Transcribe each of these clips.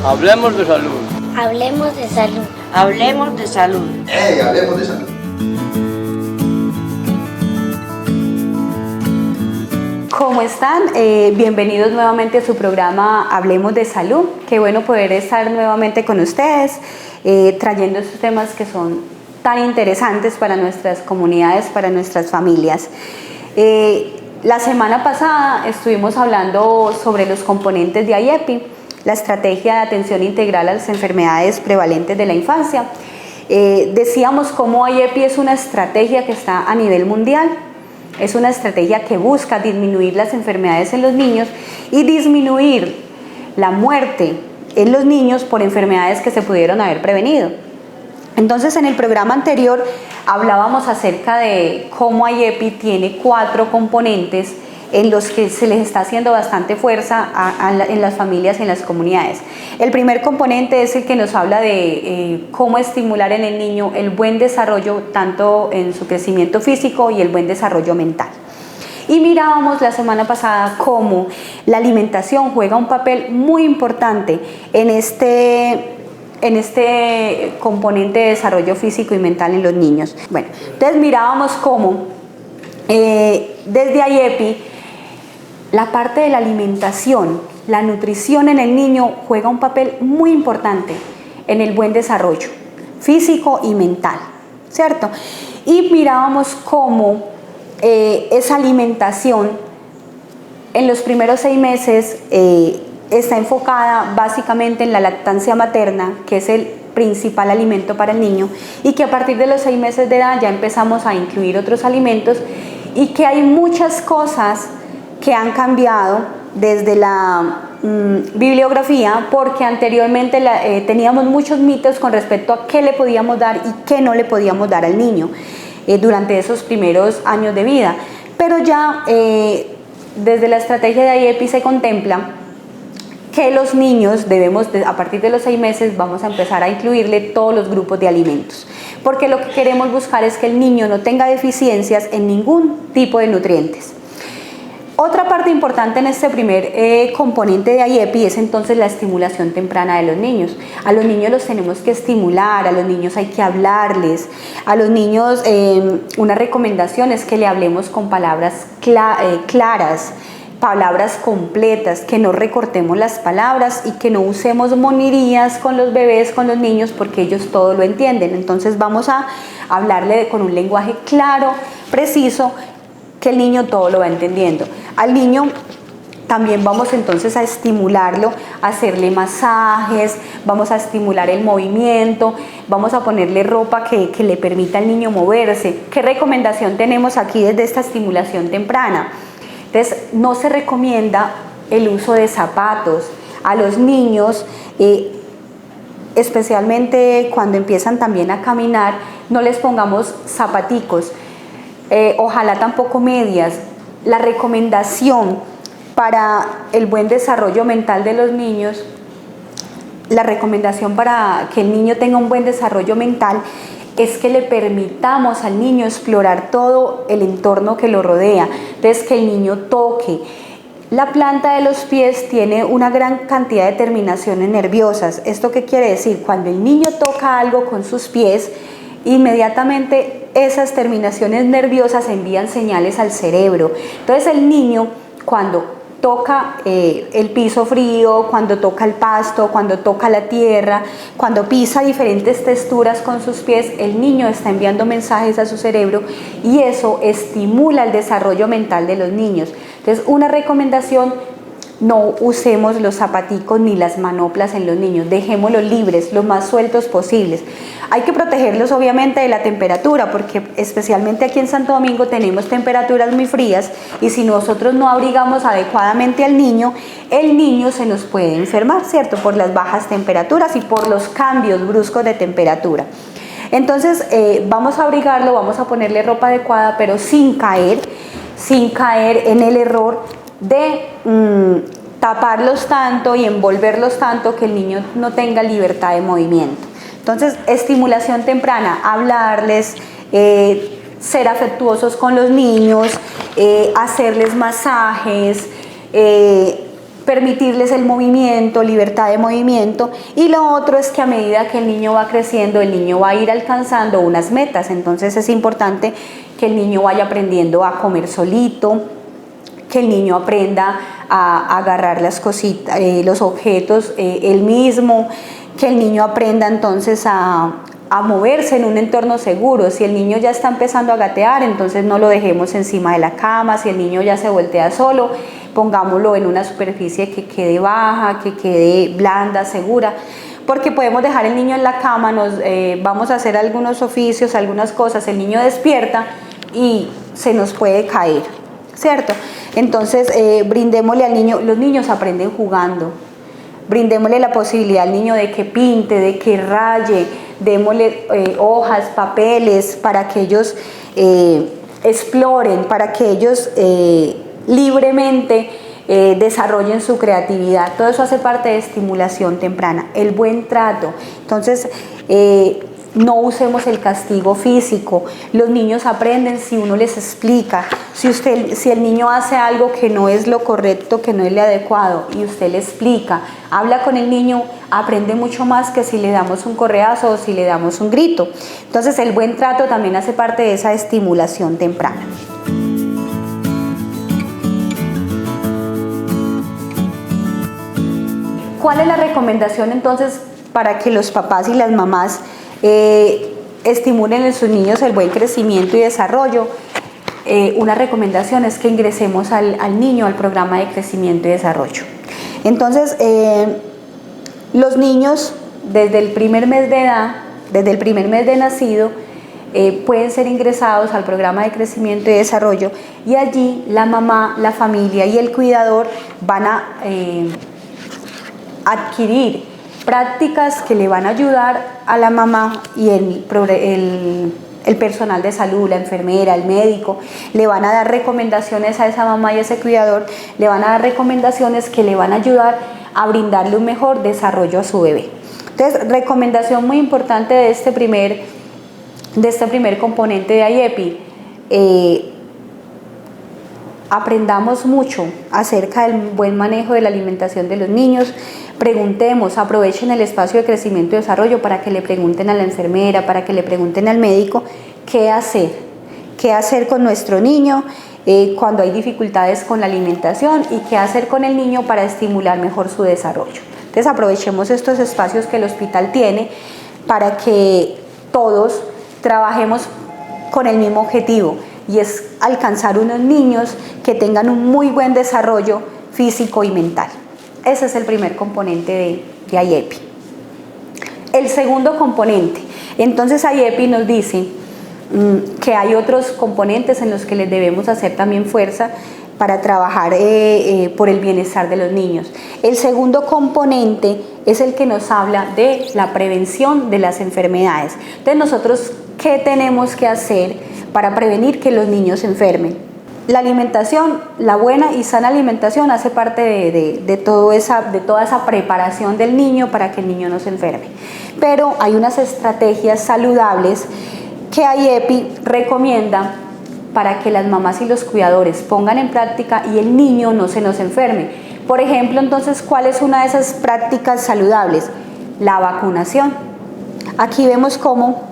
Hablemos de salud. Hablemos de salud. Hablemos de salud. Hablemos de salud. ¿Cómo están? Bienvenidos nuevamente a su programa Hablemos de Salud. Qué bueno poder estar nuevamente con ustedes, trayendo estos temas que son tan interesantes para nuestras comunidades, para nuestras familias. La semana pasada estuvimos hablando sobre los componentes de IEPI, la estrategia de atención integral a las enfermedades prevalentes de la infancia. Decíamos cómo IEPI es una estrategia que está a nivel mundial. Es una estrategia que busca disminuir las enfermedades en los niños y disminuir la muerte en los niños por enfermedades que se pudieron haber prevenido. Entonces, en el programa anterior hablábamos acerca de cómo IEPI tiene 4 componentes en los que se les está haciendo bastante fuerza en las familias y en las comunidades. El primer componente es el que nos habla de cómo estimular en el niño el buen desarrollo, tanto en su crecimiento físico y el buen desarrollo mental. Y mirábamos la semana pasada cómo la alimentación juega un papel muy importante en este componente de desarrollo físico y mental en los niños. Bueno, entonces mirábamos cómo desde IEPI la parte de la alimentación, la nutrición en el niño juega un papel muy importante en el buen desarrollo físico y mental, ¿cierto? Y mirábamos cómo esa alimentación en los primeros 6 meses está enfocada básicamente en la lactancia materna, que es el principal alimento para el niño, y que a partir de los 6 meses de edad ya empezamos a incluir otros alimentos, y que hay muchas cosas que han cambiado desde la bibliografía, porque anteriormente teníamos muchos mitos con respecto a qué le podíamos dar y qué no le podíamos dar al niño durante esos primeros años de vida. Pero ya desde la estrategia de IEPI se contempla que los niños a partir de los 6 meses vamos a empezar a incluirle todos los grupos de alimentos, porque lo que queremos buscar es que el niño no tenga deficiencias en ningún tipo de nutrientes. Otra parte importante en este primer componente de IEPI es entonces la estimulación temprana de los niños. A los niños los tenemos que estimular, a los niños hay que hablarles, a los niños una recomendación es que le hablemos con palabras claras, palabras completas, que no recortemos las palabras y que no usemos monerías con los bebés, con los niños, porque ellos todo lo entienden. Entonces vamos a hablarle con un lenguaje claro, preciso, que el niño todo lo va entendiendo. Al niño también vamos entonces a estimularlo, a hacerle masajes, vamos a estimular el movimiento, vamos a ponerle ropa que le permita al niño moverse. ¿Qué recomendación tenemos aquí desde esta estimulación temprana? Entonces, no se recomienda el uso de zapatos a los niños, especialmente cuando empiezan también a caminar, no les pongamos zapaticos. Ojalá tampoco medias. La recomendación para el buen desarrollo mental de los niños, la recomendación para que el niño tenga un buen desarrollo mental es que le permitamos al niño explorar todo el entorno que lo rodea. Entonces, que el niño toque. La planta de los pies tiene una gran cantidad de terminaciones nerviosas. ¿Esto qué quiere decir? Cuando el niño toca algo con sus pies, inmediatamente esas terminaciones nerviosas envían señales al cerebro. Entonces el niño, cuando toca el piso frío, cuando toca el pasto, cuando toca la tierra, cuando pisa diferentes texturas con sus pies, el niño está enviando mensajes a su cerebro y eso estimula el desarrollo mental de los niños. Entonces, una recomendación: no usemos los zapaticos ni las manoplas en los niños, dejémoslos libres, lo más sueltos posibles. Hay que protegerlos obviamente de la temperatura, porque especialmente aquí en Santo Domingo tenemos temperaturas muy frías y si nosotros no abrigamos adecuadamente al niño, el niño se nos puede enfermar, ¿cierto? Por las bajas temperaturas y por los cambios bruscos de temperatura. Entonces vamos a abrigarlo, vamos a ponerle ropa adecuada, pero sin caer en el error de taparlos tanto y envolverlos tanto que el niño no tenga libertad de movimiento. Entonces, estimulación temprana, hablarles, ser afectuosos con los niños, hacerles masajes, permitirles el movimiento, libertad de movimiento, y lo otro es que a medida que el niño va creciendo, el niño va a ir alcanzando unas metas. Entonces es importante que el niño vaya aprendiendo a comer solito, que el niño aprenda a agarrar las cositas, los objetos él mismo, que el niño aprenda entonces a moverse en un entorno seguro. Si el niño ya está empezando a gatear, entonces no lo dejemos encima de la cama. Si el niño ya se voltea solo, pongámoslo en una superficie que quede baja, que quede blanda, segura, porque podemos dejar el niño en la cama, vamos a hacer algunos oficios, algunas cosas, el niño despierta y se nos puede caer, ¿cierto? Entonces brindémosle al niño, los niños aprenden jugando, brindémosle la posibilidad al niño de que pinte, de que raye, démosle hojas, papeles, para que ellos exploren, para que ellos libremente desarrollen su creatividad. Todo eso hace parte de estimulación temprana. El buen trato. Entonces, no usemos el castigo físico. Los niños aprenden si uno les explica. Si el niño hace algo que no es lo correcto, que no es lo adecuado, y usted le explica, habla con el niño, aprende mucho más que si le damos un correazo o si le damos un grito. Entonces, el buen trato también hace parte de esa estimulación temprana. ¿Cuál es la recomendación entonces para que los papás y las mamás estimulen en sus niños el buen crecimiento y desarrollo? Una recomendación es que ingresemos al niño al programa de crecimiento y desarrollo. Entonces, los niños desde el primer mes de edad, desde el primer mes de nacido, pueden ser ingresados al programa de crecimiento y desarrollo, y allí la mamá, la familia y el cuidador van a adquirir prácticas que le van a ayudar a la mamá y el personal de salud, la enfermera, el médico, le van a dar recomendaciones a esa mamá y a ese cuidador, le van a dar recomendaciones que le van a ayudar a brindarle un mejor desarrollo a su bebé. Entonces, recomendación muy importante de este primer componente de IEPI, aprendamos mucho acerca del buen manejo de la alimentación de los niños. Preguntemos, aprovechen el espacio de crecimiento y desarrollo para que le pregunten a la enfermera, para que le pregunten al médico qué hacer con nuestro niño cuando hay dificultades con la alimentación, y qué hacer con el niño para estimular mejor su desarrollo. Entonces, aprovechemos estos espacios que el hospital tiene para que todos trabajemos con el mismo objetivo, y es alcanzar unos niños que tengan un muy buen desarrollo físico y mental. Ese es el primer componente de IEPI. El segundo componente, entonces IEPI nos dice que hay otros componentes en los que les debemos hacer también fuerza para trabajar por el bienestar de los niños. El segundo componente es el que nos habla de la prevención de las enfermedades. Entonces, nosotros, ¿qué tenemos que hacer para prevenir que los niños se enfermen? La alimentación, la buena y sana alimentación hace parte de toda esa preparación del niño para que el niño no se enferme. Pero hay unas estrategias saludables que IEPI recomienda para que las mamás y los cuidadores pongan en práctica y el niño no se nos enferme. Por ejemplo, entonces, ¿cuál es una de esas prácticas saludables? La vacunación. Aquí vemos cómo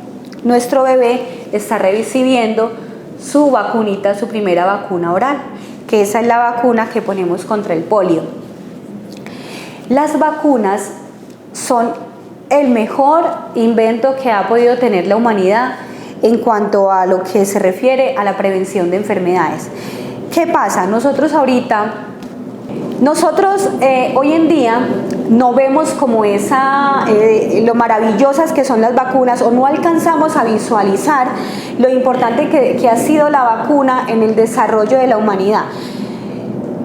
nuestro bebé está recibiendo su vacunita, su primera vacuna oral, que esa es la vacuna que ponemos contra el polio. Las vacunas son el mejor invento que ha podido tener la humanidad en cuanto a lo que se refiere a la prevención de enfermedades. ¿Qué pasa? Nosotros hoy en día no vemos como lo maravillosas que son las vacunas, o no alcanzamos a visualizar lo importante que ha sido la vacuna en el desarrollo de la humanidad.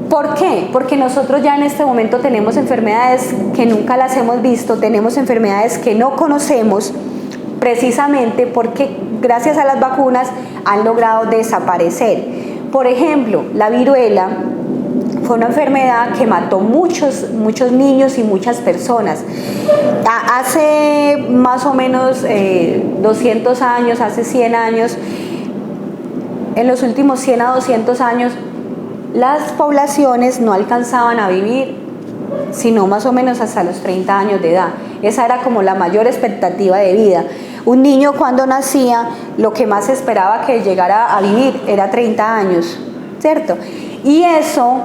¿Por qué? Porque nosotros ya en este momento tenemos enfermedades que nunca las hemos visto, tenemos enfermedades que no conocemos, precisamente porque gracias a las vacunas han logrado desaparecer. Por ejemplo, la viruela fue una enfermedad que mató muchos niños y muchas personas. Hace más o menos 200 años, hace 100 años, en los últimos 100 a 200 años, las poblaciones no alcanzaban a vivir sino más o menos hasta los 30 años de edad. Esa era como la mayor expectativa de vida. Un niño cuando nacía, lo que más esperaba que llegara a vivir era 30 años, ¿cierto? Y eso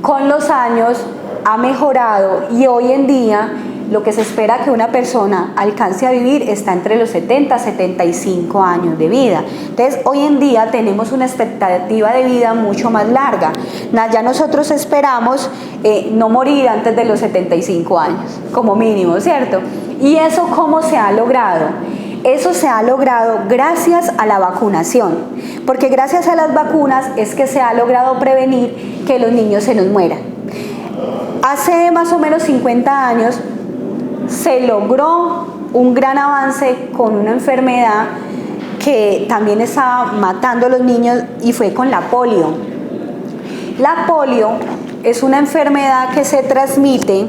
con los años ha mejorado y hoy en día lo que se espera que una persona alcance a vivir está entre los 70 a 75 años de vida. Entonces, hoy en día tenemos una expectativa de vida mucho más larga. Ya nosotros esperamos no morir antes de los 75 años, como mínimo, ¿cierto? ¿Y eso cómo se ha logrado? Eso se ha logrado gracias a la vacunación, porque gracias a las vacunas es que se ha logrado prevenir que los niños se nos mueran. Hace más o menos 50 años se logró un gran avance con una enfermedad que también estaba matando a los niños y fue con la polio. La polio es una enfermedad que se transmite,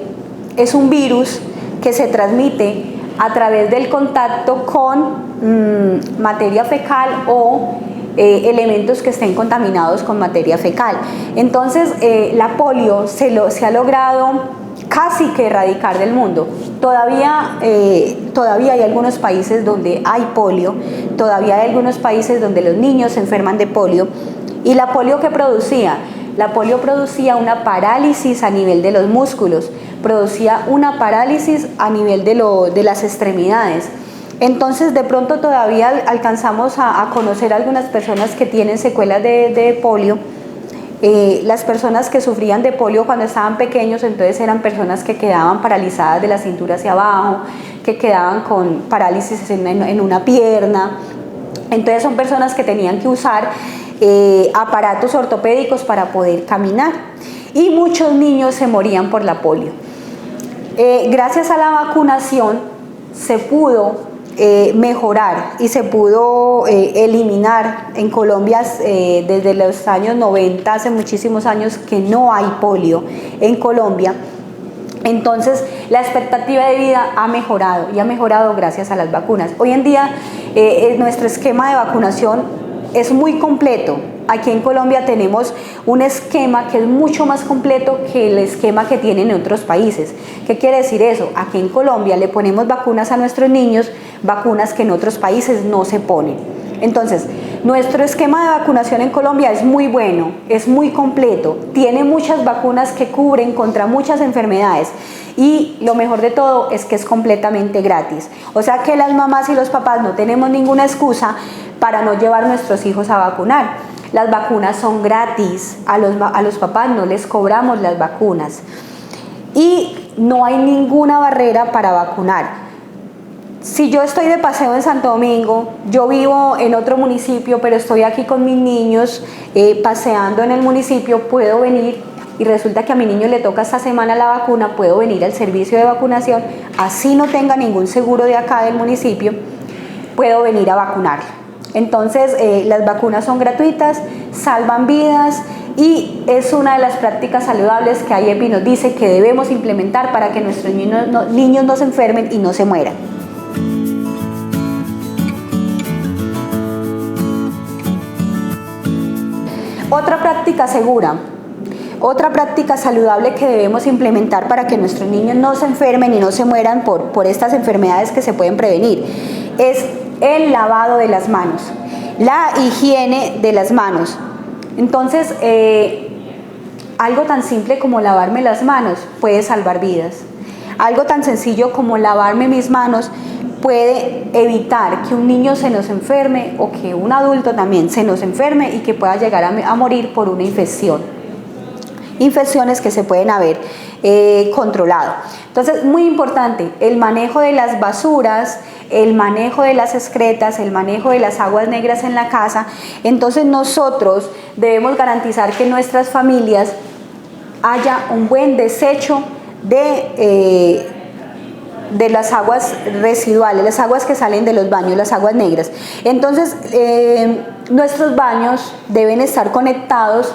es un virus que se transmite a través del contacto con materia fecal o elementos que estén contaminados con materia fecal. Entonces la polio se ha logrado casi que erradicar del mundo. Todavía hay algunos países donde hay polio, todavía hay algunos países donde los niños se enferman de polio. ¿Y la polio qué producía? La polio producía una parálisis a nivel de los músculos, producía una parálisis a nivel de las extremidades. Entonces de pronto todavía alcanzamos a conocer algunas personas que tienen secuelas de polio. Las personas que sufrían de polio cuando estaban pequeños, entonces eran personas que quedaban paralizadas de la cintura hacia abajo, que quedaban con parálisis en una pierna. Entonces son personas que tenían que usar aparatos ortopédicos para poder caminar. Y muchos niños se morían por la polio. Gracias a la vacunación se pudo mejorar y se pudo eliminar en Colombia desde los años 90, hace muchísimos años que no hay polio en Colombia. Entonces la expectativa de vida ha mejorado y ha mejorado gracias a las vacunas. Hoy en día nuestro esquema de vacunación es muy completo. Aquí en Colombia tenemos un esquema que es mucho más completo que el esquema que tienen en otros países. ¿Qué quiere decir eso? Aquí en Colombia le ponemos vacunas a nuestros niños, vacunas que en otros países no se ponen. Entonces, nuestro esquema de vacunación en Colombia es muy bueno, es muy completo, tiene muchas vacunas que cubren contra muchas enfermedades y lo mejor de todo es que es completamente gratis. O sea que las mamás y los papás no tenemos ninguna excusa para no llevar a nuestros hijos a vacunar. Las vacunas son gratis, a los papás no les cobramos las vacunas y no hay ninguna barrera para vacunar. Si yo estoy de paseo en Santo Domingo, yo vivo en otro municipio, pero estoy aquí con mis niños paseando en el municipio, puedo venir y resulta que a mi niño le toca esta semana la vacuna, puedo venir al servicio de vacunación, así no tenga ningún seguro de acá del municipio, puedo venir a vacunarlo. Entonces las vacunas son gratuitas, salvan vidas y es una de las prácticas saludables que IEPI nos dice que debemos implementar para que nuestros niños no se enfermen y no se mueran. Otra práctica segura, otra práctica saludable que debemos implementar para que nuestros niños no se enfermen y no se mueran por estas enfermedades que se pueden prevenir es el lavado de las manos, la higiene de las manos. Entonces, algo tan simple como lavarme las manos puede salvar vidas. Algo tan sencillo como lavarme mis manos puede evitar que un niño se nos enferme o que un adulto también se nos enferme y que pueda llegar a morir por una infección. Infecciones que se pueden haber controlado. Entonces, muy importante, el manejo de las basuras, el manejo de las excretas, el manejo de las aguas negras en la casa. Entonces nosotros debemos garantizar que en nuestras familias haya un buen desecho de las aguas residuales, las aguas que salen de los baños, las aguas negras. Entonces nuestros baños deben estar conectados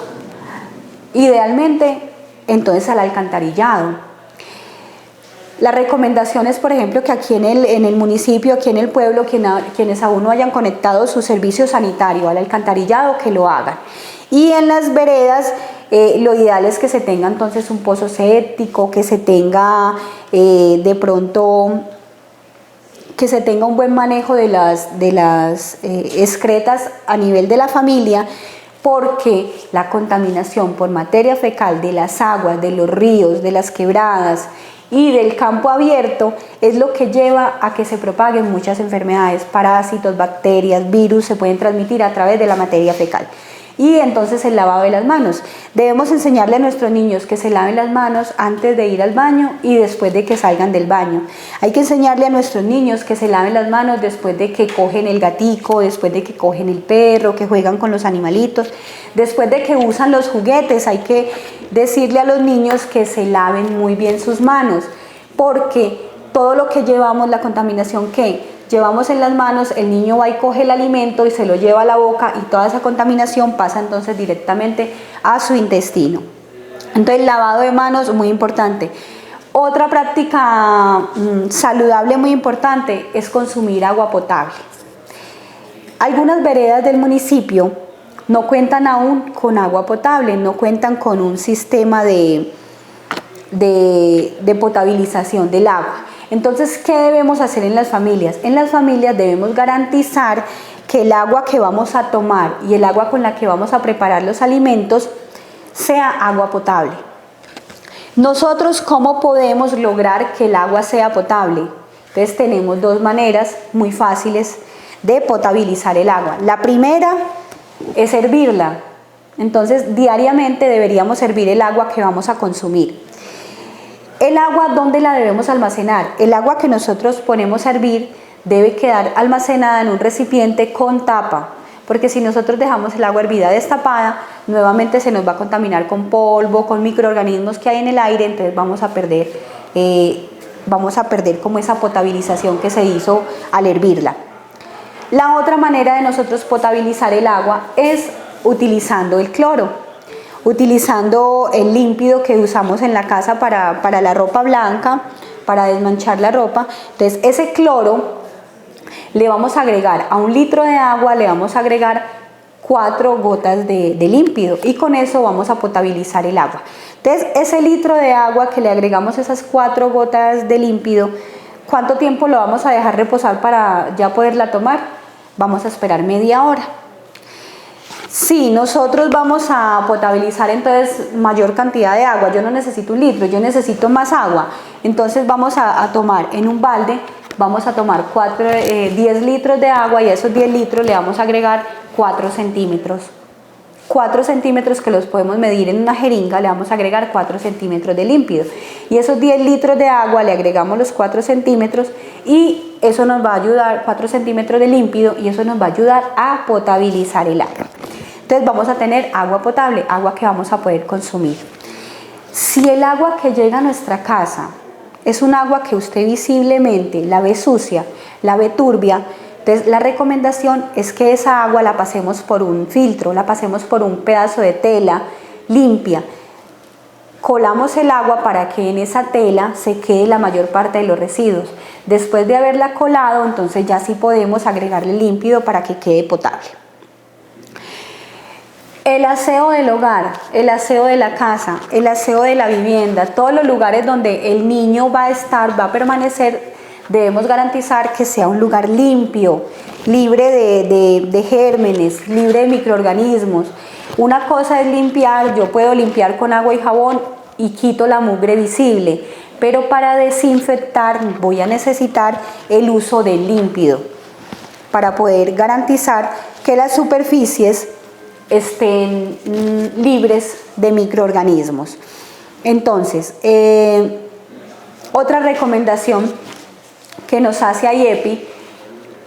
idealmente entonces al alcantarillado. Las recomendaciones, por ejemplo, que aquí en el municipio, aquí en el pueblo, quienes aún no hayan conectado su servicio sanitario al alcantarillado, que lo hagan. Y en las veredas, lo ideal es que se tenga entonces un pozo séptico, que se tenga de pronto, que se tenga un buen manejo de las excretas a nivel de la familia, porque la contaminación por materia fecal de las aguas, de los ríos, de las quebradas y del campo abierto es lo que lleva a que se propaguen muchas enfermedades, parásitos, bacterias, virus, se pueden transmitir a través de la materia fecal. Y entonces el lavado de las manos. Debemos enseñarle a nuestros niños que se laven las manos antes de ir al baño y después de que salgan del baño. Hay que enseñarle a nuestros niños que se laven las manos después de que cogen el gatico, después de que cogen el perro, que juegan con los animalitos, después de que usan los juguetes. Hay que decirle a los niños que se laven muy bien sus manos, porque todo lo que llevamos, la contaminación que llevamos en las manos, el niño va y coge el alimento y se lo lleva a la boca y toda esa contaminación pasa entonces directamente a su intestino. Entonces, el lavado de manos, muy importante. Otra práctica saludable muy importante es consumir agua potable. Algunas veredas del municipio no cuentan aún con agua potable, no cuentan con un sistema de potabilización del agua. Entonces, ¿qué debemos hacer en las familias? En las familias debemos garantizar que el agua que vamos a tomar y el agua con la que vamos a preparar los alimentos sea agua potable. Nosotros, ¿cómo podemos lograr que el agua sea potable? Entonces, tenemos dos maneras muy fáciles de potabilizar el agua. La primera es hervirla. Entonces, diariamente deberíamos hervir el agua que vamos a consumir. El agua, ¿dónde la debemos almacenar? El agua que nosotros ponemos a hervir debe quedar almacenada en un recipiente con tapa, porque si nosotros dejamos el agua hervida destapada, nuevamente se nos va a contaminar con polvo, con microorganismos que hay en el aire, entonces vamos a perder como esa potabilización que se hizo al hervirla. La otra manera de nosotros potabilizar el agua es utilizando el cloro. Utilizando el límpido que usamos en la casa para la ropa blanca, para desmanchar la ropa. Entonces, ese cloro le vamos a agregar a 1 litro de agua, le vamos a agregar 4 gotas de límpido y con eso vamos a potabilizar el agua. Entonces, ese litro de agua que le agregamos esas 4 gotas de límpido, ¿cuánto tiempo lo vamos a dejar reposar para ya poderla tomar? Vamos a esperar media hora. Si nosotros vamos a potabilizar entonces mayor cantidad de agua, yo no necesito 1 litro, yo necesito más agua, entonces vamos a tomar en un balde, vamos a tomar 10 litros de agua y a esos 10 litros le vamos a agregar 4 centímetros. 4 centímetros que los podemos medir en una jeringa, le vamos a agregar 4 centímetros de límpido. Y esos 10 litros de agua le agregamos los 4 centímetros y eso nos va a ayudar, 4 centímetros de límpido, y eso nos va a ayudar a potabilizar el agua. Entonces vamos a tener agua potable, agua que vamos a poder consumir. Si el agua que llega a nuestra casa es un agua que usted visiblemente la ve sucia, la ve turbia, entonces la recomendación es que esa agua la pasemos por un filtro, la pasemos por un pedazo de tela limpia. Colamos el agua para que en esa tela se quede la mayor parte de los residuos. Después de haberla colado, entonces ya sí podemos agregarle límpido para que quede potable. El aseo del hogar, el aseo de la casa, el aseo de la vivienda, todos los lugares donde el niño va a estar, va a permanecer, debemos garantizar que sea un lugar limpio, libre de gérmenes, libre de microorganismos. Una cosa es limpiar, yo puedo limpiar con agua y jabón y quito la mugre visible, pero para desinfectar voy a necesitar el uso del límpido para poder garantizar que las superficies estén libres de microorganismos. Entonces, otra recomendación que nos hace IEPI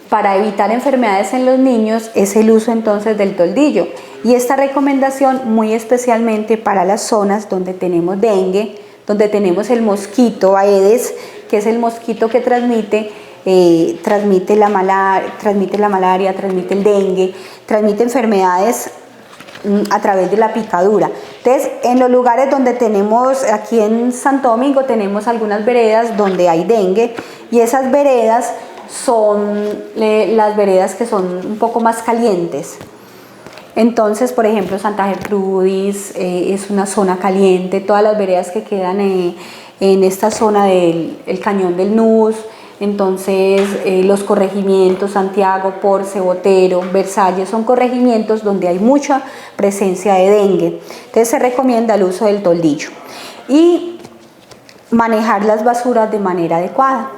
para evitar enfermedades en los niños es el uso entonces del toldillo, y esta recomendación muy especialmente para las zonas donde tenemos dengue, donde tenemos el mosquito Aedes, que es el mosquito que transmite la malaria, transmite el dengue, transmite enfermedades a través de la picadura. Entonces, en los lugares donde tenemos, aquí en Santo Domingo tenemos algunas veredas donde hay dengue, y esas veredas son las veredas que son un poco más calientes. Entonces, por ejemplo, Santa Gertrudis es una zona caliente, todas las veredas que quedan en esta zona del Cañón del Nus, entonces los corregimientos, Santiago, Porce, Botero, Versalles, son corregimientos donde hay mucha presencia de dengue. Entonces se recomienda el uso del toldillo y manejar las basuras de manera adecuada.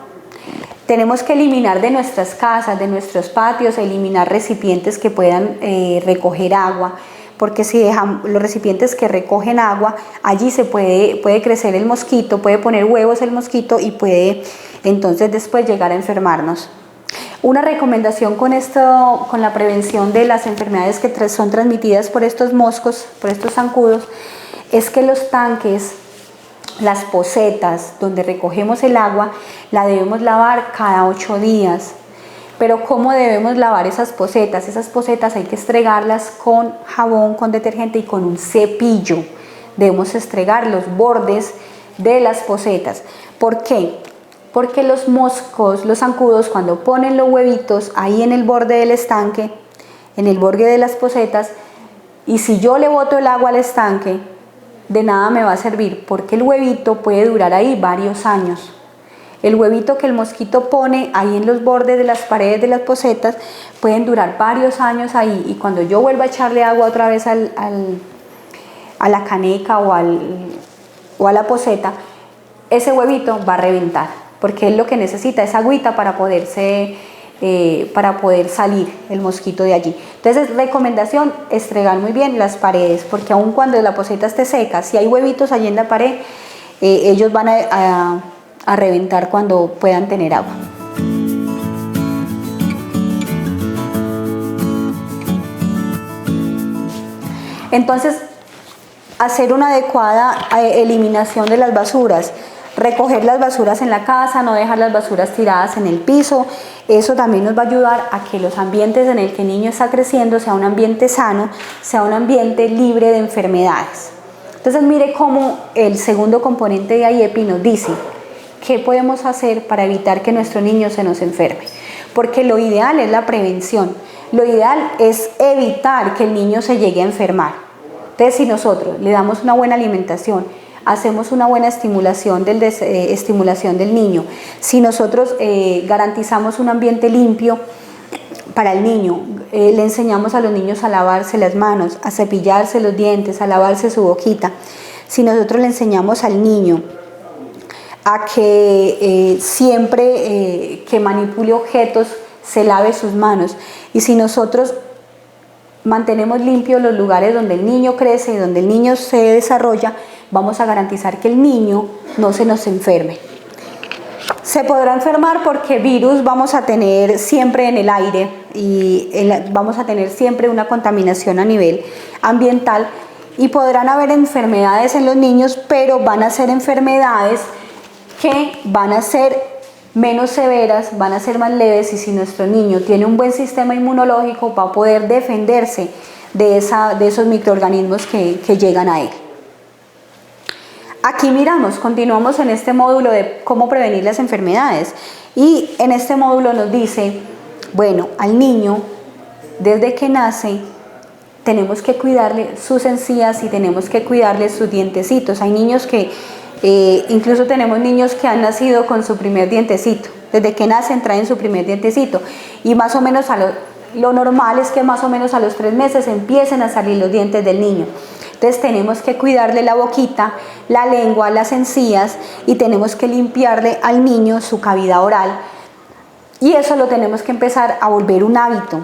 Tenemos que eliminar de nuestras casas, de nuestros patios, eliminar recipientes que puedan recoger agua, porque si dejamos los recipientes que recogen agua, allí se puede crecer el mosquito, puede poner huevos el mosquito y puede entonces después llegar a enfermarnos. Una recomendación con la prevención de las enfermedades que son transmitidas por estos moscos, por estos zancudos, es que los tanques, las pocetas donde recogemos el agua, la debemos lavar cada 8 días. Pero ¿cómo debemos lavar esas pocetas? Esas pocetas hay que estregarlas con jabón, con detergente y con un cepillo. Debemos estregar los bordes de las pocetas. ¿Por qué? Porque los moscos, los zancudos, cuando ponen los huevitos ahí en el borde del estanque, en el borde de las pocetas, y si yo le boto el agua al estanque, de nada me va a servir, porque el huevito puede durar ahí varios años. El huevito que el mosquito pone ahí en los bordes de las paredes de las pocetas pueden durar varios años ahí, y cuando yo vuelva a echarle agua otra vez a la caneca o a la poceta, ese huevito va a reventar, porque él lo que necesita es agüita para poder salir el mosquito de allí. Entonces, recomendación, estregar muy bien las paredes, porque aun cuando la poceta esté seca, si hay huevitos allí en la pared, ellos van a reventar cuando puedan tener agua. Entonces, hacer una adecuada eliminación de las basuras, recoger las basuras en la casa, no dejar las basuras tiradas en el piso. Eso también nos va a ayudar a que los ambientes en el que el niño está creciendo sea un ambiente sano, sea un ambiente libre de enfermedades. Entonces, mire cómo el segundo componente de IEPI nos dice qué podemos hacer para evitar que nuestro niño se nos enferme. Porque lo ideal es la prevención, lo ideal es evitar que el niño se llegue a enfermar. Entonces, si nosotros le damos una buena alimentación, hacemos una buena estimulación del niño, si nosotros garantizamos un ambiente limpio para el niño, le enseñamos a los niños a lavarse las manos, a cepillarse los dientes, a lavarse su boquita, si nosotros le enseñamos al niño a que siempre que manipule objetos se lave sus manos, y si nosotros mantenemos limpios los lugares donde el niño crece y donde el niño se desarrolla, vamos a garantizar que el niño no se nos enferme. Se podrá enfermar porque virus vamos a tener siempre en el aire y vamos a tener siempre una contaminación a nivel ambiental, y podrán haber enfermedades en los niños, pero van a ser enfermedades que van a ser menos severas, van a ser más leves, y si nuestro niño tiene un buen sistema inmunológico va a poder defenderse de esos microorganismos que llegan a él. Aquí continuamos en este módulo de cómo prevenir las enfermedades, y en este módulo nos dice, bueno, al niño desde que nace tenemos que cuidarle sus encías y tenemos que cuidarle sus dientecitos. Hay niños que incluso tenemos niños que han nacido con su primer dientecito, desde que nacen traen su primer dientecito, y más o menos lo normal es que más o menos a los 3 meses empiecen a salir los dientes del niño. Entonces tenemos que cuidarle la boquita, la lengua, las encías, y tenemos que limpiarle al niño su cavidad oral, y eso lo tenemos que empezar a volver un hábito,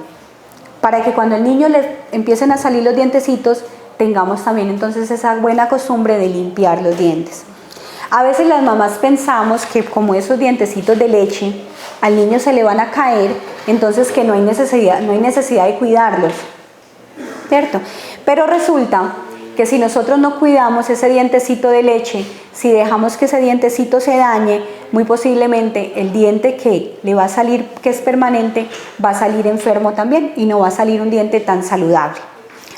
para que cuando al niño le empiecen a salir los dientecitos, tengamos también entonces esa buena costumbre de limpiar los dientes. A veces las mamás pensamos que como esos dientecitos de leche al niño se le van a caer, entonces que no hay necesidad de cuidarlos, ¿cierto? Pero resulta que si nosotros no cuidamos ese dientecito de leche, si dejamos que ese dientecito se dañe, muy posiblemente el diente que le va a salir, que es permanente, va a salir enfermo también, y no va a salir un diente tan saludable.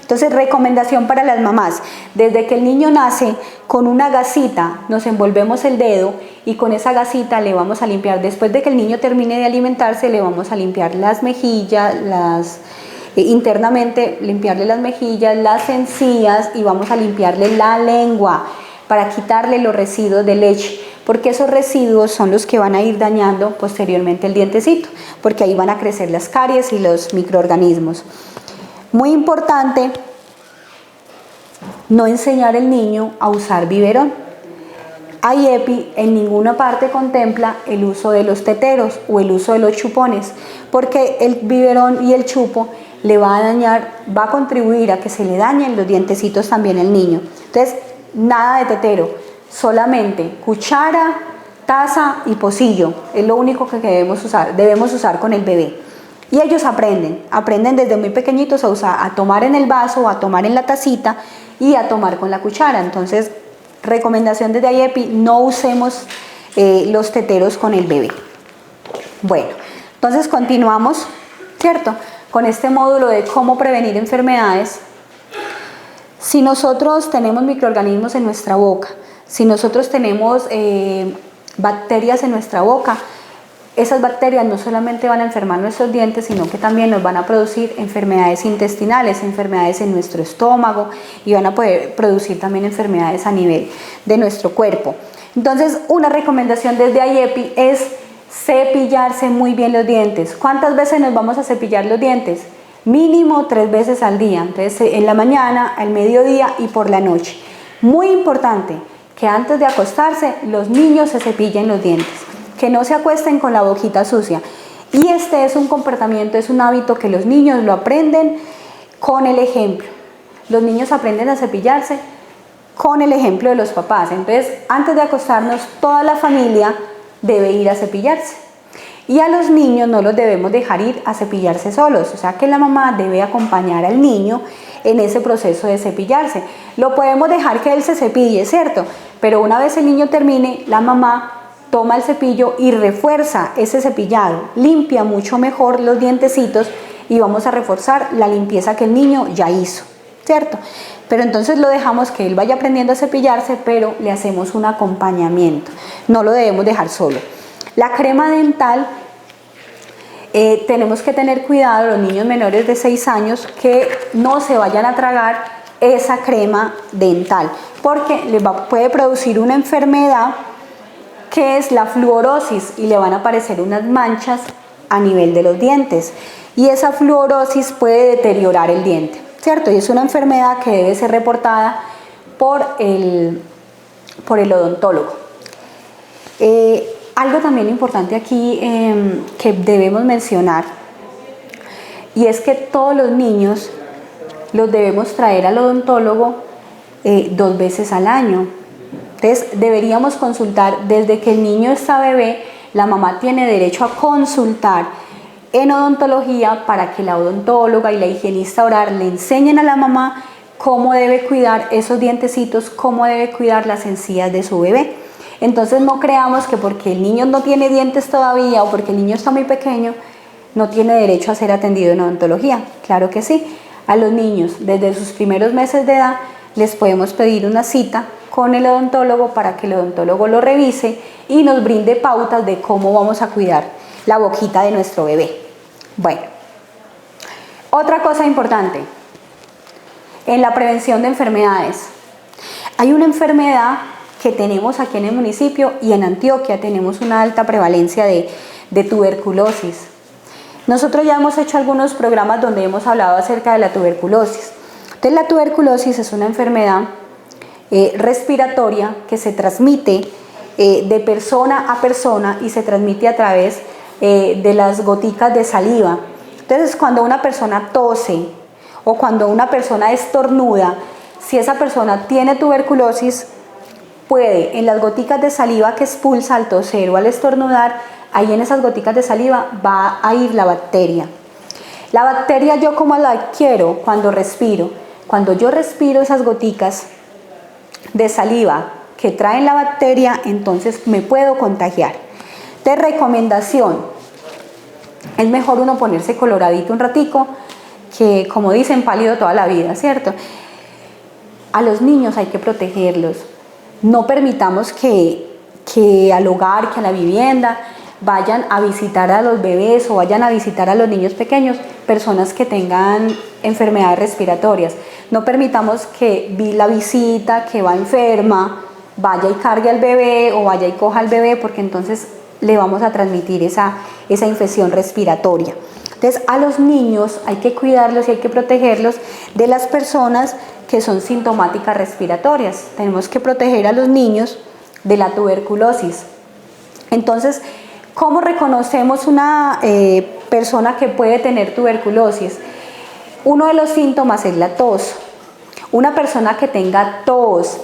Entonces, recomendación para las mamás, desde que el niño nace, con una gasita nos envolvemos el dedo y con esa gasita le vamos a limpiar, después de que el niño termine de alimentarse, le vamos a limpiar las mejillas, internamente limpiarle las mejillas, las encías y vamos a limpiarle la lengua para quitarle los residuos de leche, porque esos residuos son los que van a ir dañando posteriormente el dientecito, porque ahí van a crecer las caries y los microorganismos. Muy importante, no enseñar al niño a usar biberón. IEPI en ninguna parte contempla el uso de los teteros o el uso de los chupones, porque el biberón y el chupo le va a dañar, va a contribuir a que se le dañen los dientecitos también al niño. Entonces, nada de tetero, solamente cuchara, taza y pocillo, es lo único que debemos usar con el bebé. Y ellos aprenden desde muy pequeñitos a tomar en el vaso, a tomar en la tacita y a tomar con la cuchara. Entonces, recomendación desde IEPI, no usemos los teteros con el bebé. Bueno, entonces continuamos, ¿cierto?, con este módulo de cómo prevenir enfermedades. Si nosotros tenemos microorganismos en nuestra boca, si nosotros tenemos bacterias en nuestra boca, esas bacterias no solamente van a enfermar nuestros dientes, sino que también nos van a producir enfermedades intestinales, enfermedades en nuestro estómago y van a poder producir también enfermedades a nivel de nuestro cuerpo. Entonces, una recomendación desde IEPI es cepillarse muy bien los dientes. ¿Cuántas veces nos vamos a cepillar los dientes? Mínimo 3 veces al día. Entonces, en la mañana, al mediodía y por la noche. Muy importante que antes de acostarse los niños se cepillen los dientes, que no se acuesten con la boquita sucia. Y este es un comportamiento, es un hábito que los niños lo aprenden con el ejemplo. Los niños aprenden a cepillarse con el ejemplo de los papás. Entonces, antes de acostarnos, toda la familia debe ir a cepillarse. Y a los niños no los debemos dejar ir a cepillarse solos, o sea que la mamá debe acompañar al niño en ese proceso de cepillarse. Lo podemos dejar que él se cepille, ¿cierto? Pero una vez el niño termine, la mamá toma el cepillo y refuerza ese cepillado, limpia mucho mejor los dientecitos y vamos a reforzar la limpieza que el niño ya hizo, ¿cierto? Pero entonces lo dejamos que él vaya aprendiendo a cepillarse, pero le hacemos un acompañamiento, no lo debemos dejar solo. La crema dental, tenemos que tener cuidado, los niños menores de 6 años, que no se vayan a tragar esa crema dental, porque puede producir una enfermedad que es la fluorosis y le van a aparecer unas manchas a nivel de los dientes y esa fluorosis puede deteriorar el diente, ¿cierto? Y es una enfermedad que debe ser reportada por el odontólogo. Algo también importante aquí que debemos mencionar, y es que todos los niños los debemos traer al odontólogo 2 veces al año. Entonces deberíamos consultar desde que el niño está bebé, la mamá tiene derecho a consultar en odontología para que la odontóloga y la higienista oral le enseñen a la mamá cómo debe cuidar esos dientecitos, cómo debe cuidar las encías de su bebé. Entonces no creamos que porque el niño no tiene dientes todavía o porque el niño está muy pequeño, no tiene derecho a ser atendido en odontología. Claro que sí. A los niños desde sus primeros meses de edad les podemos pedir una cita con el odontólogo para que el odontólogo lo revise y nos brinde pautas de cómo vamos a cuidar la boquita de nuestro bebé. Bueno, otra cosa importante en la prevención de enfermedades. Hay una enfermedad que tenemos aquí en el municipio y en Antioquia tenemos una alta prevalencia de tuberculosis. Nosotros ya hemos hecho algunos programas donde hemos hablado acerca de la tuberculosis. Entonces la tuberculosis es una enfermedad respiratoria que se transmite de persona a persona y se transmite a través de las goticas de saliva. Entonces cuando una persona tose o cuando una persona estornuda, si esa persona tiene tuberculosis, puede en las goticas de saliva que expulsa al toser o al estornudar, ahí en esas goticas de saliva va a ir la bacteria. La bacteria yo cómo la adquiero cuando respiro. Cuando yo respiro esas goticas de saliva que traen la bacteria, entonces me puedo contagiar. De recomendación, es mejor uno ponerse coloradito un ratico que, como dicen, pálido toda la vida, ¿cierto? A los niños hay que protegerlos. No permitamos que al hogar, que a la vivienda, vayan a visitar a los bebés o vayan a visitar a los niños pequeños personas que tengan enfermedades respiratorias. No permitamos que la visita que va enferma vaya y cargue al bebé o vaya y coja al bebé, porque entonces le vamos a transmitir esa infección respiratoria. Entonces, a los niños hay que cuidarlos y hay que protegerlos de las personas que son sintomáticas respiratorias. Tenemos que proteger a los niños de la tuberculosis. Entonces, ¿cómo reconocemos una persona que puede tener tuberculosis? Uno de los síntomas es la tos. Una persona que tenga tos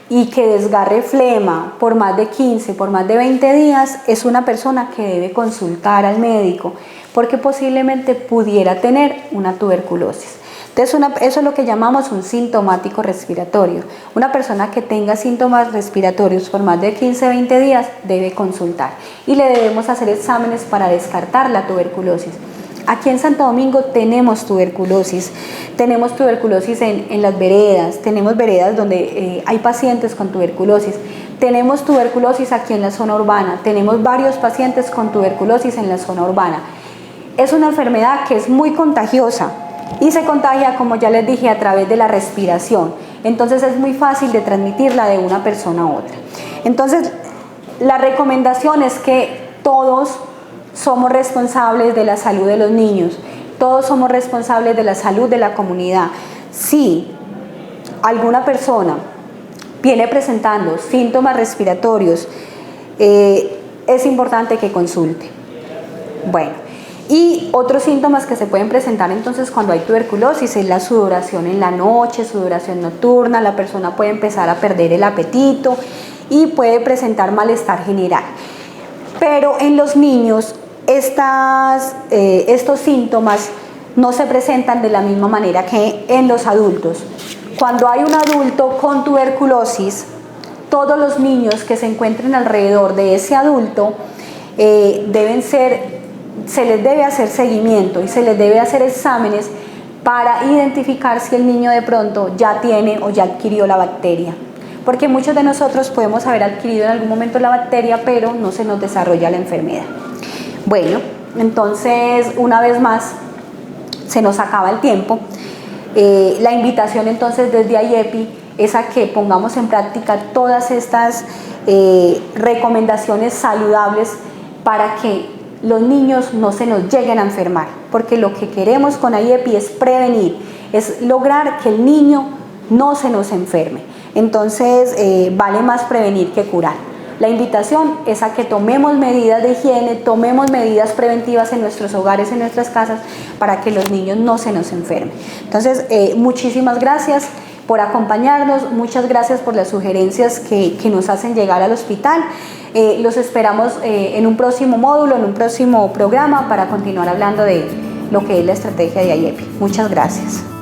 y que desgarre flema por más de 15, por más de 20 días, es una persona que debe consultar al médico, porque posiblemente pudiera tener una tuberculosis. Entonces, eso es lo que llamamos un sintomático respiratorio. Una persona que tenga síntomas respiratorios por más de 15, 20 días debe consultar y le debemos hacer exámenes para descartar la tuberculosis. Aquí en Santo Domingo tenemos tuberculosis en las veredas, tenemos veredas donde hay pacientes con tuberculosis, tenemos tuberculosis aquí en la zona urbana, tenemos varios pacientes con tuberculosis en la zona urbana. Es una enfermedad que es muy contagiosa y se contagia, como ya les dije, a través de la respiración. Entonces es muy fácil de transmitirla de una persona a otra. Entonces, la recomendación es que todos somos responsables de la salud de los niños, todos somos responsables de la salud de la comunidad. Si alguna persona viene presentando síntomas respiratorios, es importante que consulte. Bueno, y otros síntomas que se pueden presentar entonces cuando hay tuberculosis es la sudoración en la noche, sudoración nocturna, la persona puede empezar a perder el apetito y puede presentar malestar general. Pero en los niños estos síntomas no se presentan de la misma manera que en los adultos. Cuando hay un adulto con tuberculosis, todos los niños que se encuentren alrededor de ese adulto se les debe hacer seguimiento y se les debe hacer exámenes para identificar si el niño de pronto ya tiene o ya adquirió la bacteria. Porque muchos de nosotros podemos haber adquirido en algún momento la bacteria, pero no se nos desarrolla la enfermedad. Bueno, entonces una vez más se nos acaba el tiempo. La invitación entonces desde IEPI es a que pongamos en práctica todas estas recomendaciones saludables para que los niños no se nos lleguen a enfermar, porque lo que queremos con IEPI es prevenir, es lograr que el niño no se nos enferme. Entonces vale más prevenir que curar. La invitación es a que tomemos medidas de higiene, tomemos medidas preventivas en nuestros hogares, en nuestras casas, para que los niños no se nos enfermen. Entonces, muchísimas gracias por acompañarnos, muchas gracias por las sugerencias que nos hacen llegar al hospital. Los esperamos en un próximo módulo, en un próximo programa, para continuar hablando de lo que es la estrategia de IEPI. Muchas gracias.